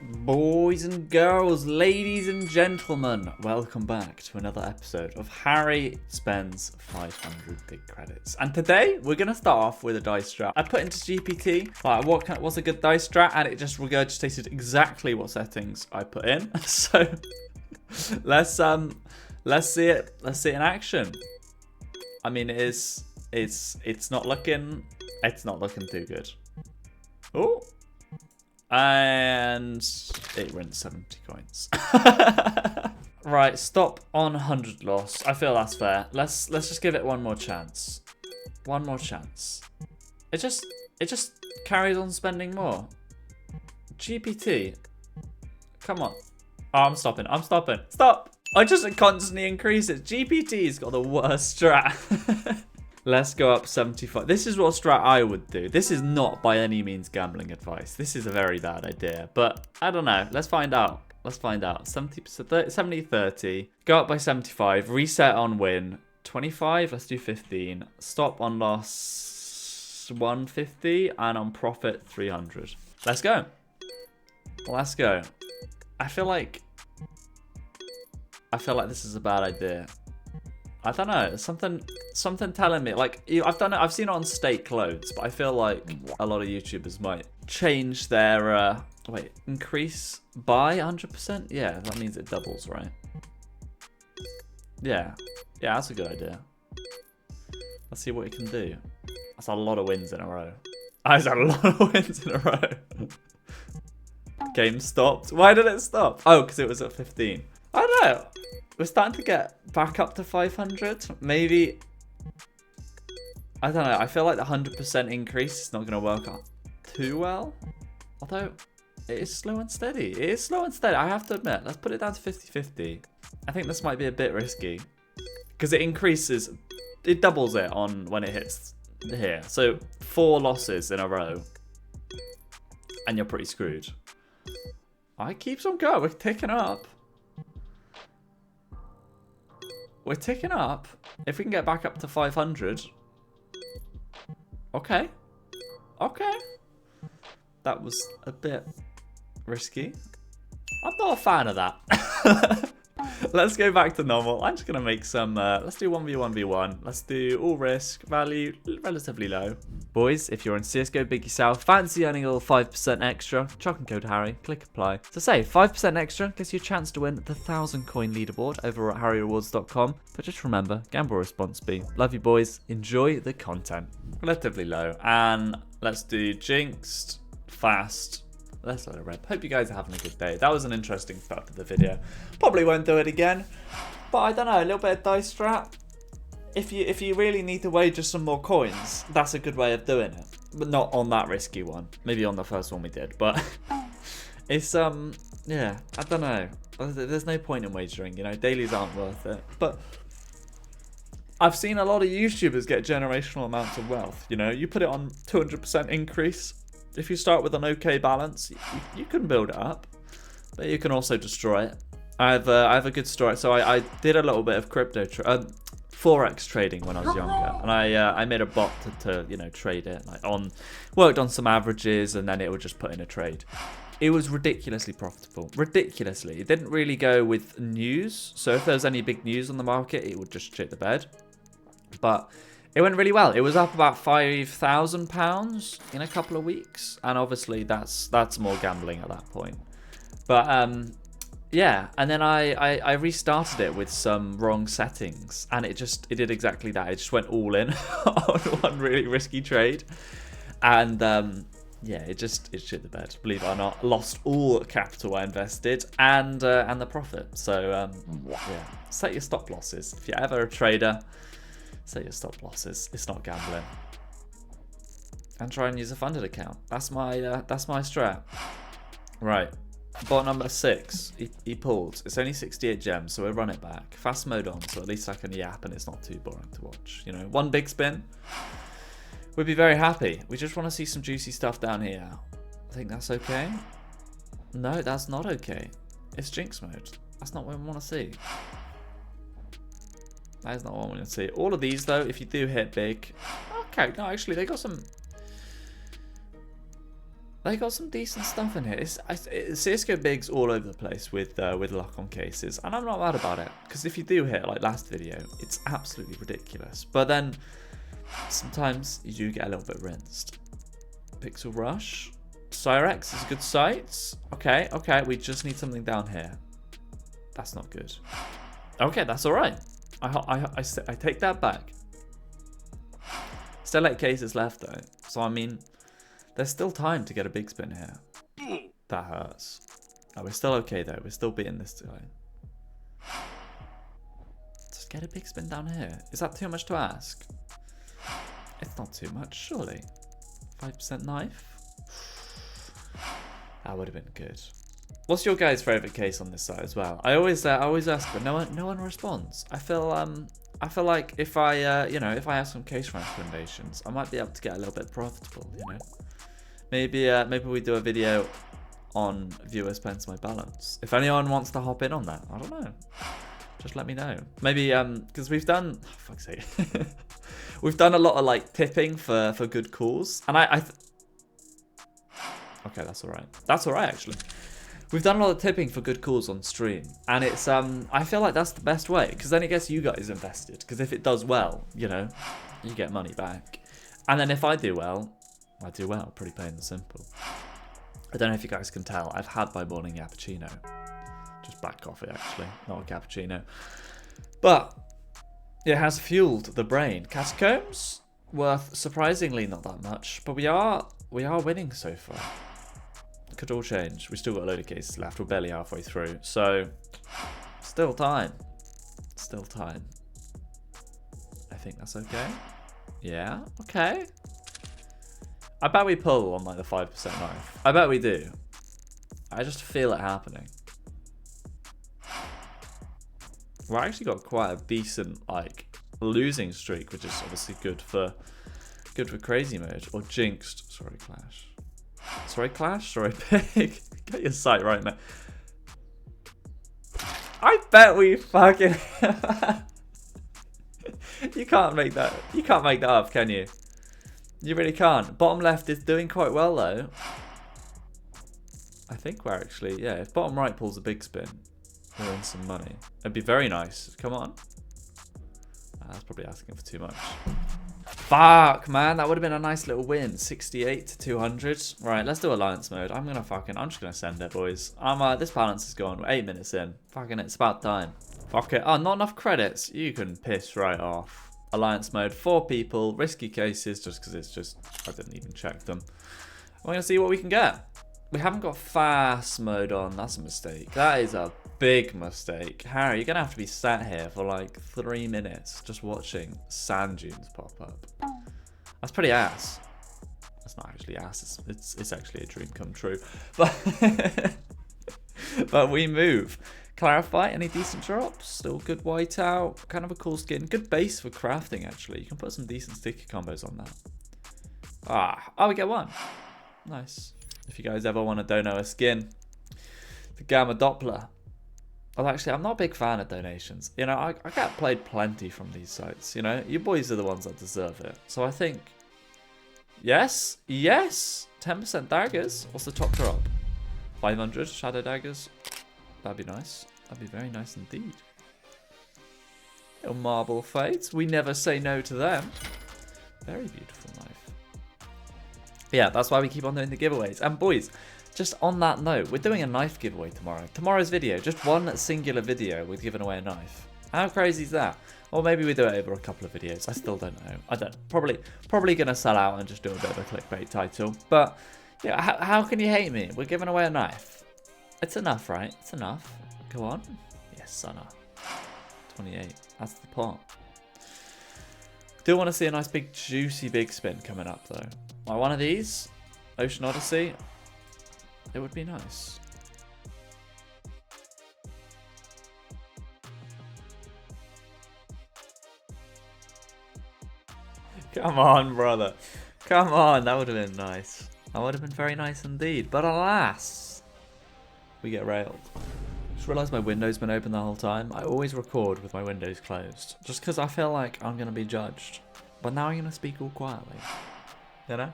Boys and girls, ladies and gentlemen, welcome back to another episode of Harry Spends 500 Big Credits. And today we're going to start off with a dice strat. I put into GPT like what's a good dice strat, and it just regurgitated exactly what settings I put in. So let's see it in action. I mean, it's not looking too good. Oh. And it went 70 coins. Right, stop on 100 loss. I feel that's fair. Let's just give it one more chance. One more chance. It just carries on spending more. GPT. Come on. Oh, I'm stopping. Stop! I just constantly increase it. GPT's got the worst strat. Let's go up 75. This is what strat I would do. This is not by any means gambling advice. This is a very bad idea. But I don't know. Let's find out. 70, 30. Go up by 75. Reset on win. 25. Let's do 15. Stop on loss 150. And on profit 300. Let's go. Let's go. I feel like this is a bad idea. I don't know, something telling me, like, I've seen it on stake loads, but I feel like a lot of YouTubers might change their, increase by 100%? Yeah, that means it doubles, right? Yeah, that's a good idea. Let's see what it can do. That's a lot of wins in a row. That's a lot of wins in a row. Game stopped. Why did it stop? Oh, because it was at 15. I don't know. We're starting to get back up to 500. Maybe. I don't know. I feel like the 100% increase is not going to work out too well. Although, it is slow and steady. I have to admit. Let's put it down to 50-50. I think this might be a bit risky. Because it increases. It doubles it on when it hits here. So, 4 losses in a row. And you're pretty screwed. It keeps on going. We're ticking up. We're ticking up. If we can get back up to 500. Okay. That was a bit risky. I'm not a fan of that. Let's go back to normal. I'm just going to make some... let's do 1v1v1. Let's do all risk. Value relatively low. Boys, if you're on CSGO Biggie South, fancy earning a little 5% extra, chuck and code Harry, click apply. So say, 5% extra gets you a chance to win the 1,000 coin leaderboard over at harryrewards.com. But just remember, gamble responsibly. Love you boys. Enjoy the content. Relatively low. And let's do jinxed, fast. Let's let it rip. Hope you guys are having a good day. That was an interesting start to the video. Probably won't do it again. But I don't know, a little bit of dice strat. If you really need to wager some more coins, that's a good way of doing it. But not on that risky one. Maybe on the first one we did. But it's, yeah, I don't know. There's no point in wagering, you know. Dailies aren't worth it. But I've seen a lot of YouTubers get generational amounts of wealth, you know. You put it on 200% increase. If you start with an okay balance, you can build it up, but you can also destroy it. I have a good story. So I did a little bit of crypto forex trading when I was younger, and I made a bot to you know, trade it, like worked on some averages, and then it would just put in a trade. It was ridiculously profitable. Ridiculously. It didn't really go with news, so if there was any big news on the market, it would just shit the bed. But it went really well. It was up about £5,000 in a couple of weeks, and obviously that's more gambling at that point. But yeah, and then I restarted it with some wrong settings, and it did exactly that. It just went all in on one really risky trade, and yeah, it shit the bed. Believe it or not, lost all capital I invested and the profit. So yeah, set your stop losses if you're ever a trader. Set your stop losses. It's not gambling. And try and use a funded account. That's my strat. Right. Bot number 6. He pulled. It's only 68 gems, so we'll run it back. Fast mode on, so at least I can yap and it's not too boring to watch. You know, one big spin. We'd be very happy. We just want to see some juicy stuff down here. I think that's okay. No, that's not okay. It's jinx mode. That's not what we want to see. That is not what I want to see. All of these, though, if you do hit big... Okay, no, actually, they got some... They got some decent stuff in here. CSGO bigs all over the place with luck on cases, and I'm not mad about it, because if you do hit like last video, it's absolutely ridiculous. But then sometimes you do get a little bit rinsed. Pixel Rush, Cyrex is a good site. Okay, we just need something down here. That's not good. Okay, that's all right. I take that back. Still 8 cases left though, so I mean, there's still time to get a big spin here. That hurts. No, we're still okay though. We're still beating this guy. Just get a big spin down here. Is that too much to ask? It's not too much, surely. 5% knife. That would have been good. What's your guys' favorite case on this side as well? I always ask, but no one responds. I feel like if I if I have some case recommendations, I might be able to get a little bit profitable. You know, maybe we do a video on viewer spends my balance. If anyone wants to hop in on that, I don't know. Just let me know. Maybe because we've done, oh, fuck's sake, we've done a lot of like tipping for good calls, and okay, that's all right. That's all right actually. We've done a lot of tipping for good calls on stream, and it's I feel like that's the best way, because then it gets you guys invested, because if it does well, you know, you get money back, and then if I do well, I do well, pretty plain and simple. I don't know if you guys can tell, I've had my morning cappuccino, just black coffee actually, not a cappuccino, but it has fueled the brain. Catacombs, worth surprisingly not that much, but we are winning so far. Could all change. We still got a load of cases left. We're barely halfway through. So, still time. Still time. I think that's okay. Yeah, okay. I bet we pull on like the 5% knife. I bet we do. I just feel it happening. We're actually got quite a decent like losing streak, which is obviously good for crazy mode. Or jinxed. Sorry, Clash. Sorry, Clash? Sorry, Pig. Get your sight right now. I bet we fucking... You can't make that. You can't make that up, can you? You really can't. Bottom left is doing quite well, though. I think we're actually... Yeah, if bottom right pulls a big spin, we're in some money. It'd be very nice. Come on. That's probably asking for too much. Fuck, man, that would have been a nice little win. 68 to 200. Right, let's do alliance mode. I'm just gonna send it, boys. This balance is gone. We're 8 minutes in. Fucking, it's about time. Fuck it. Oh, not enough credits. You can piss right off. Alliance mode, 4 people, risky cases, just because it's just, I didn't even check them. We're gonna see what we can get. We haven't got fast mode on. That's a mistake. That is a big mistake. Harry, you're gonna have to be sat here for like 3 minutes just watching sand dunes pop up. That's pretty ass. That's not actually ass. It's actually a dream come true. But but we move. Clarify, any decent drops? Still good whiteout. Kind of a cool skin. Good base for crafting actually. You can put some decent sticky combos on that. Oh, we get one. Nice. If you guys ever want to dono a skin, the Gamma Doppler. Well, actually, I'm not a big fan of donations. You know, I get played plenty from these sites. You know, you boys are the ones that deserve it. So I think, yes, 10% daggers. What's the top drop? 500 shadow daggers. That'd be nice. That'd be very nice indeed. Little marble fates. We never say no to them. Very beautiful knife. Yeah, that's why we keep on doing the giveaways. And boys, just on that note, we're doing a knife giveaway tomorrow. Tomorrow's video, just one singular video with giving away a knife. How crazy is that? Or maybe we do it over a couple of videos. I still don't know. I don't. Probably gonna sell out and just do a bit of a clickbait title. But yeah, how can you hate me? We're giving away a knife. It's enough, right? It's enough. Go on. Yes, Sunna. 28. That's the pot. Do want to see a nice big juicy big spin coming up though. Like one of these, Ocean Odyssey, it would be nice. Come on, brother. Come on, that would have been nice. That would have been very nice indeed. But alas, we get railed. Just realised my window's been open the whole time. I always record with my windows closed, just because I feel like I'm going to be judged. But now I'm going to speak all quietly. You know?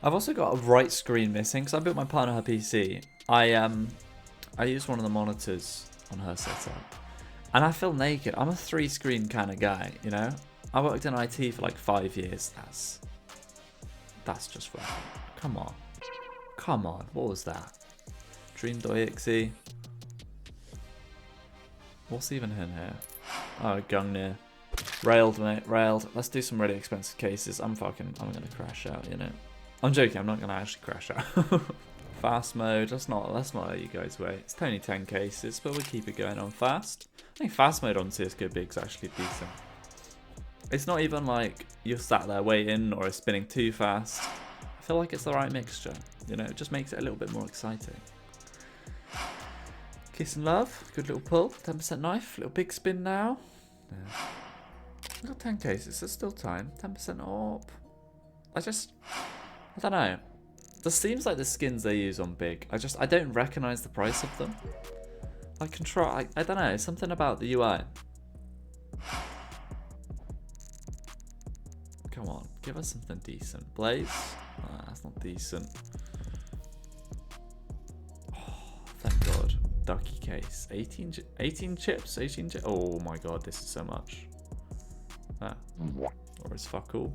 I've also got a right screen missing because I built my partner her PC. I used one of the monitors on her setup, and I feel naked. I'm a 3-screen kind of guy, you know. I worked in IT for like 5 years. That's just fun. Come on, come on. What was that? Dream.exe. What's even in here? Oh, Gungnir. Railed, mate. Railed. Let's do some really expensive cases. I'm gonna crash out, you know. I'm joking. I'm not gonna actually crash out. Fast mode. Let's not let you guys wait. It's only 10 cases, but we'll keep it going on fast. I think fast mode on CSGO Big is actually decent. It's not even like you're sat there waiting or it's spinning too fast. I feel like it's the right mixture. You know, it just makes it a little bit more exciting. Kiss and love. Good little pull. 10% knife. Little big spin now. Yeah. We've got 10 cases. There's still time. 10% up. I don't know. This seems like the skins they use on Big. I don't recognize the price of them. I don't know. Something about the UI. Come on. Give us something decent. Blaze? That's not decent. Oh, thank God. Ducky case. 18 chips? 18 chips? Oh my God. This is so much. Or it's fuck all.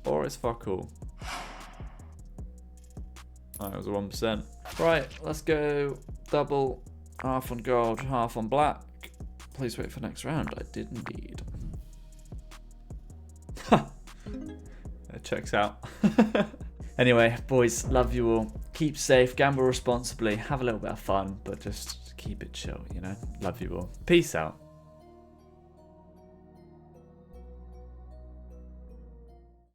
Or it's fuck all. Oh, it was a 1%. Right, let's go double. Half on gold, half on black. Please wait for next round. I did indeed. It checks out. Anyway, boys, love you all. Keep safe, gamble responsibly, have a little bit of fun, but just keep it chill, you know? Love you all. Peace out.